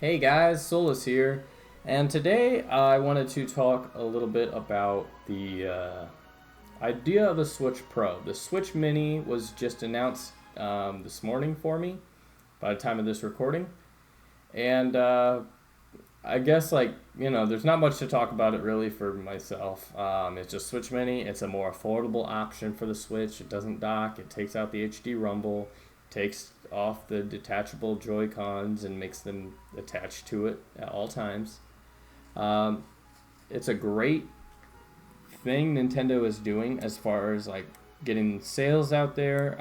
Hey guys, Soulless here, and today I wanted to talk a little bit about the idea of the Switch Pro. The Switch Mini was just announced this morning for me by the time of this recording, and I guess there's not much to talk about it really for myself. It's just Switch Mini. It's a more affordable option for the Switch. It doesn't dock. It takes out the HD rumble, takes off the detachable Joy Cons and makes them attached to it at all times. Um, it's a great thing Nintendo is doing as far as like getting sales out there.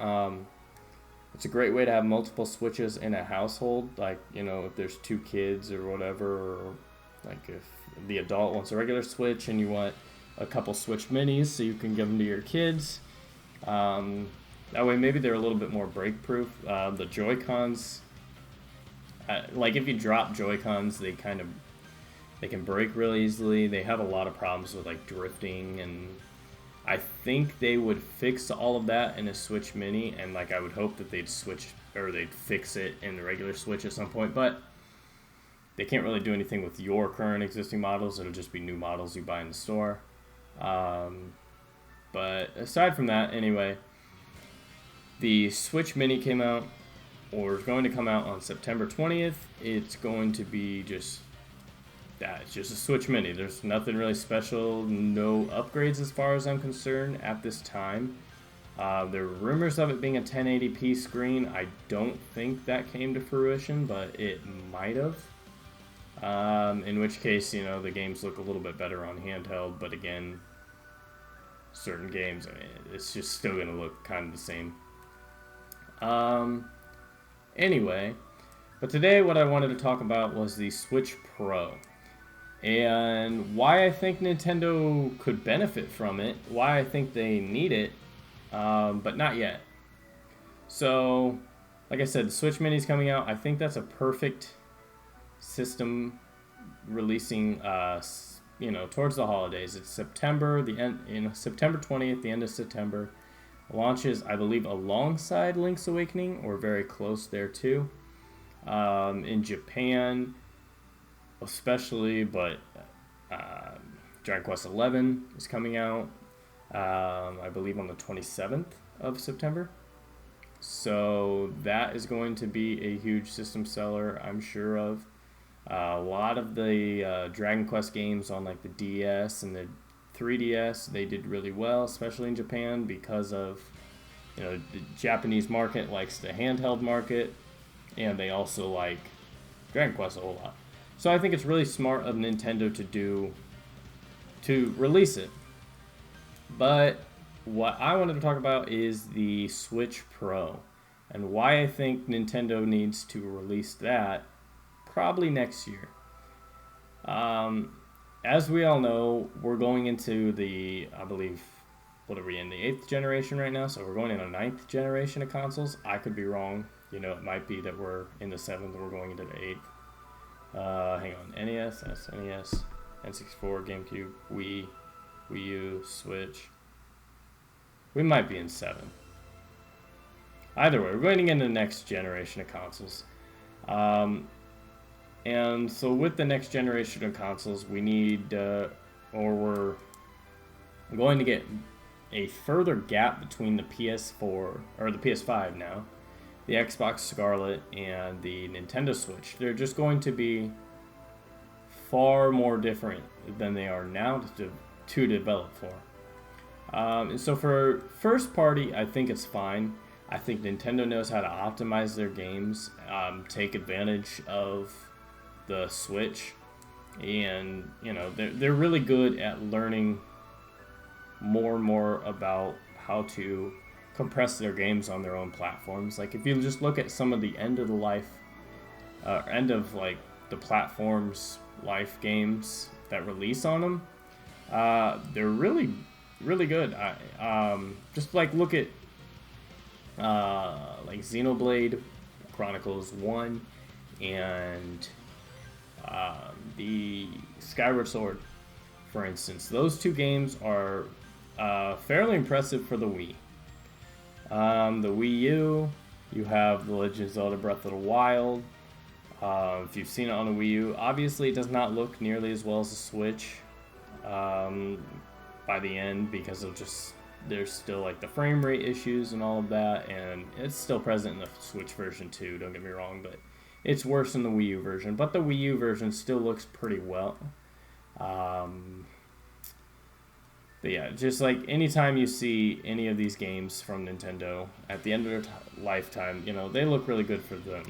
It's a great way to have multiple Switches in a household. Like, if there's two kids or whatever, or like if the adult wants a regular Switch and you want a couple Switch Minis so you can give them to your kids. That way maybe they're a little bit more break proof. The Joy-Cons, like if you drop Joy-Cons, they can break really easily. They have a lot of problems with like drifting, and I think they would fix all of that in a Switch Mini, and like I would hope that they'd fix it in the regular Switch at some point, but they can't really do anything with your current existing models. It'll just be new models you buy in the store. But aside from that, anyway, the Switch Mini came out, or is going to come out on September 20th. It's going to be just that. It's just a Switch Mini. There's nothing really special, no upgrades as far as I'm concerned at this time. There are rumors of it being a 1080p screen. I don't think that came to fruition, but it might have. In which case, the games look a little bit better on handheld, but again, certain games, it's just still going to look kind of the same. Anyway, but today what I wanted to talk about was the Switch Pro and why I think Nintendo could benefit from it, why I think they need it, but not yet. So, like I said, the Switch Mini is coming out. I think that's a perfect system releasing, towards the holidays. It's September, September 20th, the end of September. Launches, I believe, alongside Link's Awakening, or very close there too. In Japan, especially, but Dragon Quest XI is coming out, I believe, on the 27th of September. So that is going to be a huge system seller, I'm sure of. A lot of the Dragon Quest games on like the DS and the 3DS, they did really well, especially in Japan, because of the Japanese market likes the handheld market, and they also like Dragon Quest a whole lot. So I think it's really smart of Nintendo to release it. But what I wanted to talk about is the Switch Pro and why I think Nintendo needs to release that probably next year. As we all know, we're going into I believe, what are we in, the 8th generation right now? So we're going in a 9th generation of consoles. I could be wrong. It might be that we're in the 7th and we're going into the 8th. Hang on. NES, SNES, N64, GameCube, Wii U, Switch. We might be in 7. Either way, we're going into the next generation of consoles. And so with the next generation of consoles, we need, we're going to get a further gap between the PS4, or the PS5 now, the Xbox Scarlet, and the Nintendo Switch. They're just going to be far more different than they are now to develop for. And so for first party, I think it's fine. I think Nintendo knows how to optimize their games, take advantage of the Switch, and they're really good at learning more and more about how to compress their games on their own platforms. Like if you just look at some of the end of the platforms life games that release on them, they're really really good. Just like look at like Xenoblade Chronicles 1 and the Skyward Sword, for instance. Those two games are fairly impressive for the Wii. The Wii U, you have The Legend of Zelda Breath of the Wild, If you've seen it on the Wii U, obviously it does not look nearly as well as the Switch by the end, because of just there's still like the frame rate issues and all of that, and it's still present in the Switch version too, don't get me wrong, but it's worse in the Wii U version. But the Wii U version still looks pretty well. But yeah, just like anytime you see any of these games from Nintendo at the end of their lifetime, they look really good for them.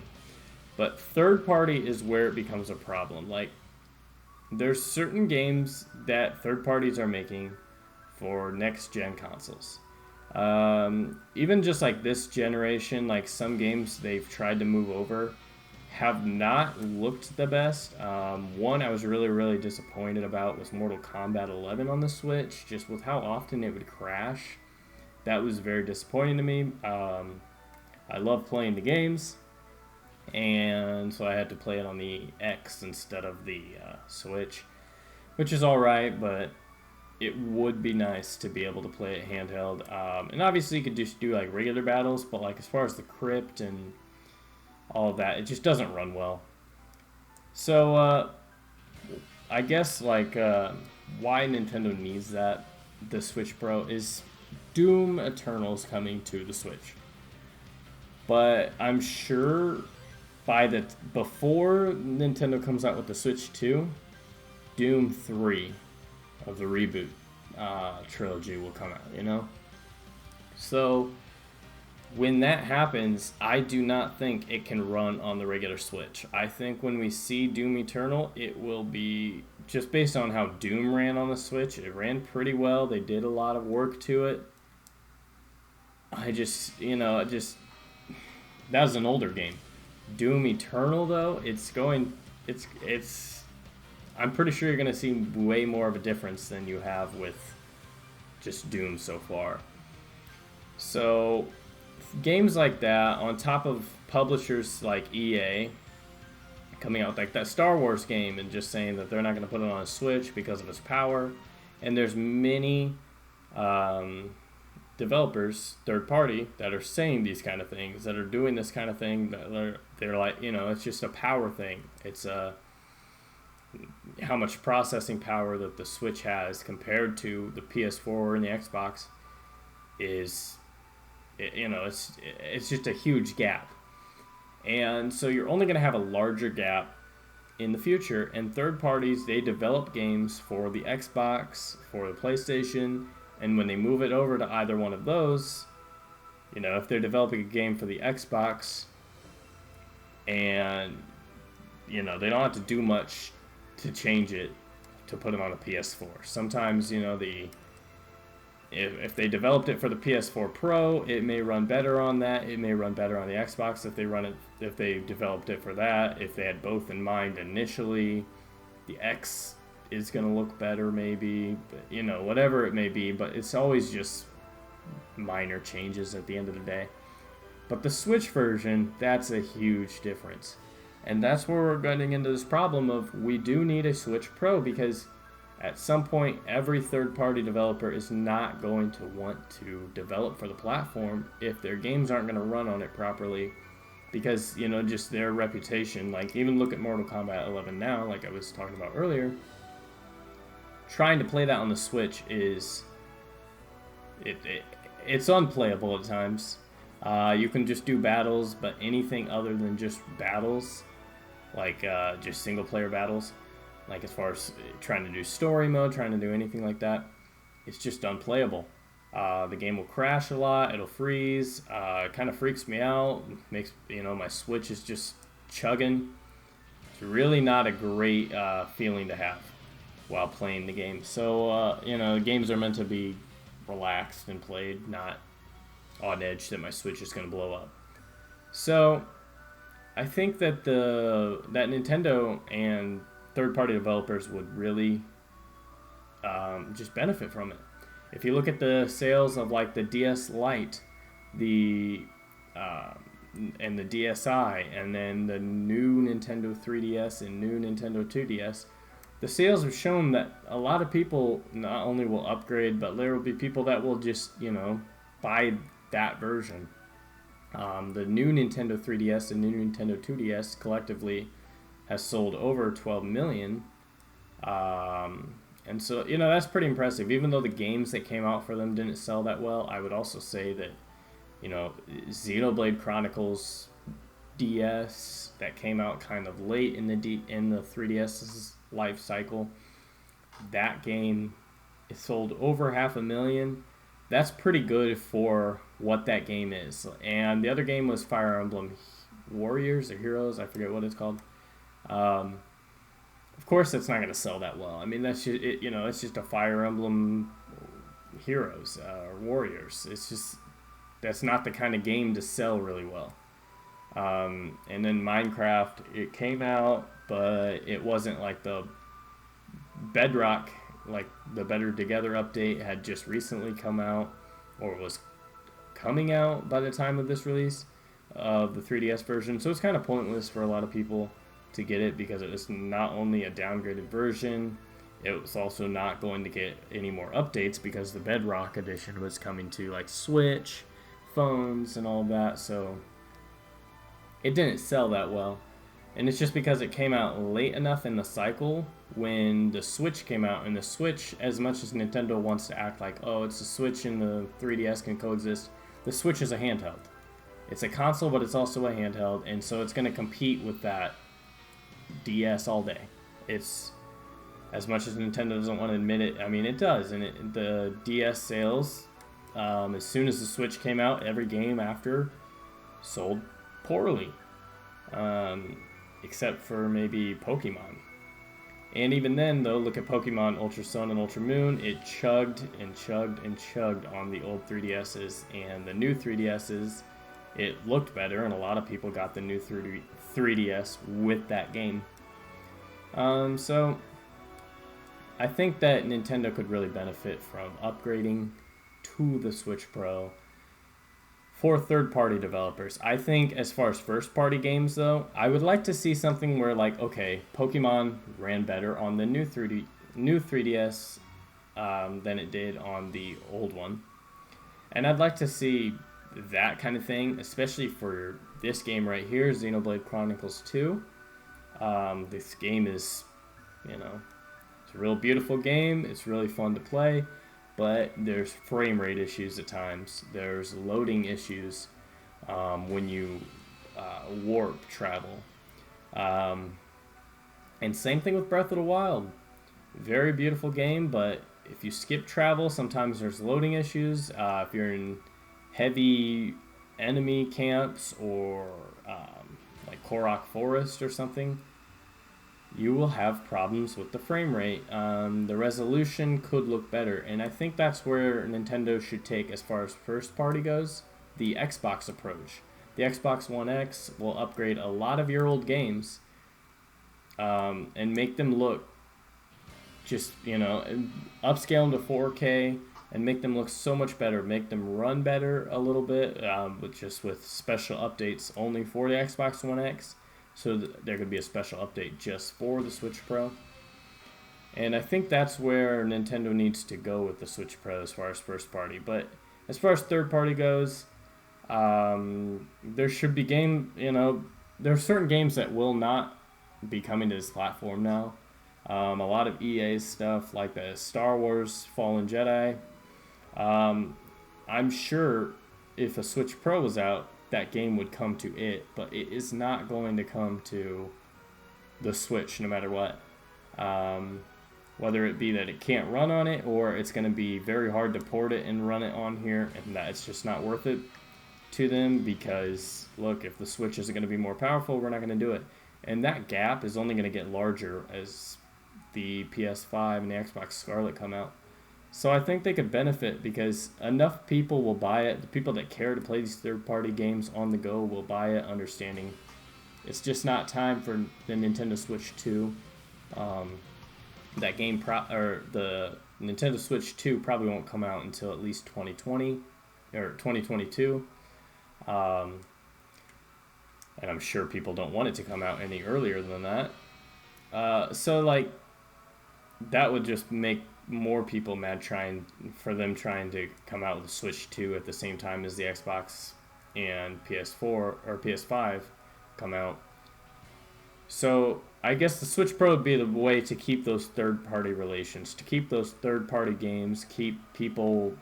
But third party is where it becomes a problem. Like, there's certain games that third parties are making for next gen consoles. Even just like this generation, like some games they've tried to move over have not looked the best. One I was really, really disappointed about was Mortal Kombat 11 on the Switch, just with how often it would crash. That was very disappointing to me. I love playing the games, and so I had to play it on the X instead of the Switch, which is alright, but it would be nice to be able to play it handheld. And obviously you could just do like regular battles, but like as far as the crypt and all of that, it just doesn't run well. So I guess like why Nintendo needs the Switch Pro is Doom Eternal's coming to the Switch. But I'm sure before Nintendo comes out with the Switch 2, Doom 3 of the reboot trilogy will come out, So when that happens, I do not think it can run on the regular Switch. I think when we see Doom Eternal, it will be, just based on how Doom ran on the Switch, it ran pretty well. They did a lot of work to it. That was an older game. Doom Eternal, though, I'm pretty sure you're going to see way more of a difference than you have with just Doom so far. So games like that, on top of publishers like EA coming out with like that Star Wars game and just saying that they're not going to put it on a Switch because of its power, and there's many developers, third party, that are saying these kind of things, that are doing this kind of thing, that they're like, it's just a power thing. It's how much processing power that the Switch has compared to the PS4 and the Xbox is, it's just a huge gap. And so you're only going to have a larger gap in the future. And third parties, they develop games for the Xbox, for the PlayStation, and when they move it over to either one of those, if they're developing a game for the Xbox and, they don't have to do much to change it to put it on a PS4. Sometimes, if they developed it for the PS4 Pro, it may run better on that. It may run better on the Xbox if they developed it for that. If they had both in mind initially, the X is going to look better maybe, but whatever it may be, but it's always just minor changes at the end of the day. But the Switch version, that's a huge difference. And that's where we're getting into this problem of we do need a Switch Pro, because at some point every third-party developer is not going to want to develop for the platform if their games aren't going to run on it properly, because just their reputation. Like, even look at Mortal Kombat 11 now, like I was talking about earlier. Trying to play that on the Switch it's unplayable at times. You can just do battles, but anything other than just battles, like just single player battles, like as far as trying to do story mode, trying to do anything like that, it's just unplayable. The game will crash a lot, it'll freeze, it kind of freaks me out, makes, my Switch is just chugging. It's really not a great feeling to have while playing the game. So, games are meant to be relaxed and played, not on edge that my Switch is going to blow up. So, I think that that Nintendo and third-party developers would really just benefit from it. If you look at the sales of like the DS Lite, and the DSi, and then the new Nintendo 3DS and new Nintendo 2DS, the sales have shown that a lot of people not only will upgrade, but there will be people that will just, buy that version. The new Nintendo 3DS and new Nintendo 2DS collectively has sold over 12 million. And so, that's pretty impressive. Even though the games that came out for them didn't sell that well, I would also say that, Xenoblade Chronicles DS that came out kind of late in the 3DS's life cycle, that game it sold over 500,000. That's pretty good for what that game is. And the other game was Fire Emblem Warriors or Heroes, I forget what it's called. Of course, it's not going to sell that well. I mean, that's just, it's just a Fire Emblem Heroes or Warriors. It's just that's not the kind of game to sell really well. And then Minecraft, it came out, but it wasn't like the Bedrock, like the Better Together update had just recently come out, or was coming out by the time of this release of the 3DS version. So it's kind of pointless for a lot of people to get it because it was not only a downgraded version, it was also not going to get any more updates because the Bedrock edition was coming to like Switch, phones, and all that. So it didn't sell that well. And it's just because it came out late enough in the cycle when the Switch came out. And the Switch, as much as Nintendo wants to act like, oh, it's a Switch and the 3DS can coexist, the Switch is a handheld. It's a console, but it's also a handheld. And so it's going to compete with that DS all day. It's, as much as Nintendo doesn't want to admit it, I mean, it does. And the DS sales, as soon as the Switch came out, every game after sold poorly. Except for maybe Pokemon. And even then, though, look at Pokemon Ultra Sun and Ultra Moon. It chugged and chugged and chugged on the old 3DSs. And the new 3DSs, it looked better, and a lot of people got the new 3DS with that game. So I think that Nintendo could really benefit from upgrading to the Switch Pro for third-party developers. I think as far as first-party games, though, I would like to see something where, like, okay, Pokemon ran better on the new 3DS than it did on the old one. And I'd like to see that kind of thing, especially for this game right here, Xenoblade Chronicles 2. This game is, it's a real beautiful game. It's really fun to play. But there's frame rate issues at times. There's loading issues when you warp travel. And same thing with Breath of the Wild. Very beautiful game, but if you skip travel, sometimes there's loading issues. If you're in heavy enemy camps or like Korok Forest or something, you will have problems with the frame rate. The resolution could look better, and I think that's where Nintendo should take, as far as first party goes, the Xbox approach. The Xbox One X will upgrade a lot of your old games and make them look just, upscale them to 4K and make them look so much better, make them run better a little bit, with special updates only for the Xbox One X. So there could be a special update just for the Switch Pro. And I think that's where Nintendo needs to go with the Switch Pro as far as first party. But as far as third party goes, there should be there are certain games that will not be coming to this platform now. A lot of EA's stuff, like the Star Wars Fallen Jedi. I'm sure if a Switch Pro was out, that game would come to it, but it is not going to come to the Switch no matter what. Whether it be that it can't run on it, or it's going to be very hard to port it and run it on here, and that it's just not worth it to them because, look, if the Switch isn't going to be more powerful, we're not going to do it. And that gap is only going to get larger as the PS5 and the Xbox Scarlet come out. So I think they could benefit because enough people will buy it. The people that care to play these third-party games on the go will buy it, understanding it's just not time for the Nintendo Switch 2. That game the Nintendo Switch 2 probably won't come out until at least 2020 or 2022. And I'm sure people don't want it to come out any earlier than that. So that would just make more people mad trying to come out with the Switch 2 at the same time as the Xbox and PS4 or PS5 come out. So I guess the Switch Pro would be the way to keep those third-party relations, to keep those third-party games, keep people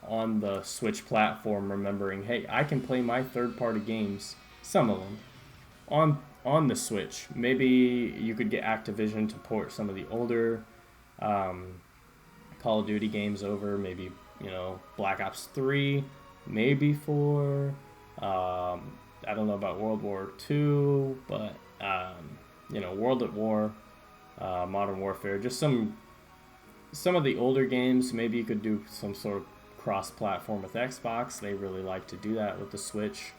on the Switch platform remembering, hey, I can play my third-party games, some of them, on the Switch. Maybe you could get Activision to port some of the older Call of Duty games over. Maybe Black Ops 3, maybe 4. I don't know about World War II, but World at War, Modern Warfare, just some of the older games. Maybe you could do some sort of cross-platform with Xbox. They really like to do that with the Switch.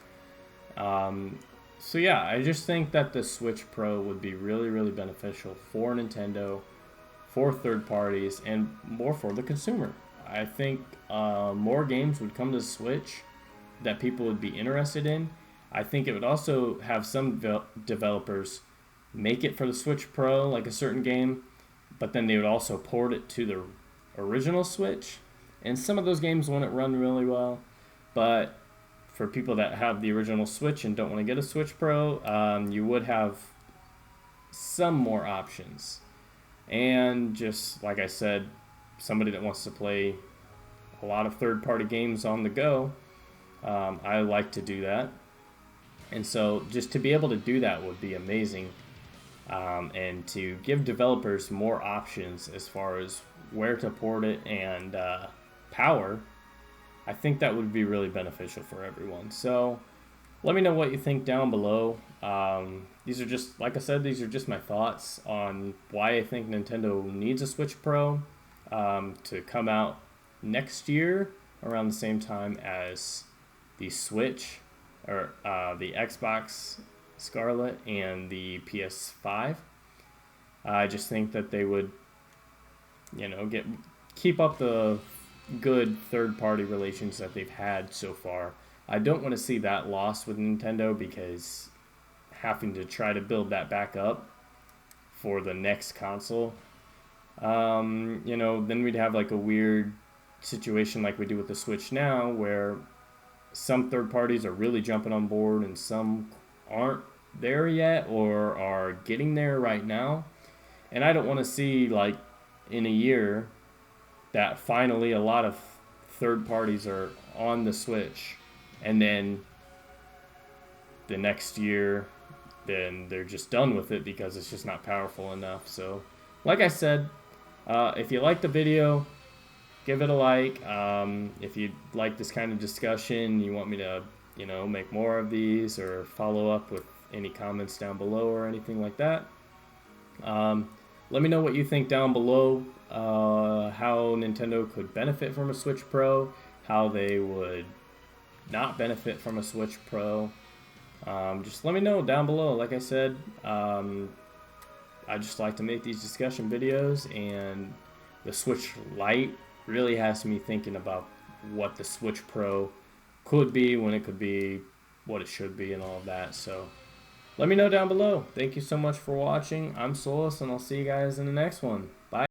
So yeah, I just think that the Switch Pro would be really, really beneficial for Nintendo, for third parties, and more for the consumer. I think more games would come to the Switch that people would be interested in. I think it would also have some developers make it for the Switch Pro, like a certain game, but then they would also port it to the original Switch. And some of those games wouldn't run really well, but for people that have the original Switch and don't want to get a Switch Pro, you would have some more options. And just like I said, somebody that wants to play a lot of third-party games on the go, I like to do that. And so just to be able to do that would be amazing. And to give developers more options as far as where to port it and power, I think that would be really beneficial for everyone. So let me know what you think down below. These are just, like I said, these are just my thoughts on why I think Nintendo needs a Switch Pro to come out next year around the same time as the Switch, or the Xbox Scarlet and the PS5. I just think that they would, keep up the good third-party relations that they've had so far. I don't want to see that lost with Nintendo, because having to try to build that back up for the next console, then we'd have like a weird situation like we do with the Switch now, where some third parties are really jumping on board and some aren't there yet or are getting there right now. And I don't want to see, like, in a year that finally a lot of third parties are on the Switch, and then the next year then they're just done with it because it's just not powerful enough. So like I said, if you like the video, give it a like. If you like this kind of discussion, you want me to make more of these, or follow up with any comments down below or anything like that, let me know what you think down below, how Nintendo could benefit from a Switch Pro, how they would not benefit from a Switch Pro. Just let me know down below. Like I said, I just like to make these discussion videos, and the Switch Lite really has me thinking about what the Switch Pro could be, when it could be, what it should be, and all of that. So let me know down below. Thank you so much for watching. I'm Soulless, and I'll see you guys in the next one.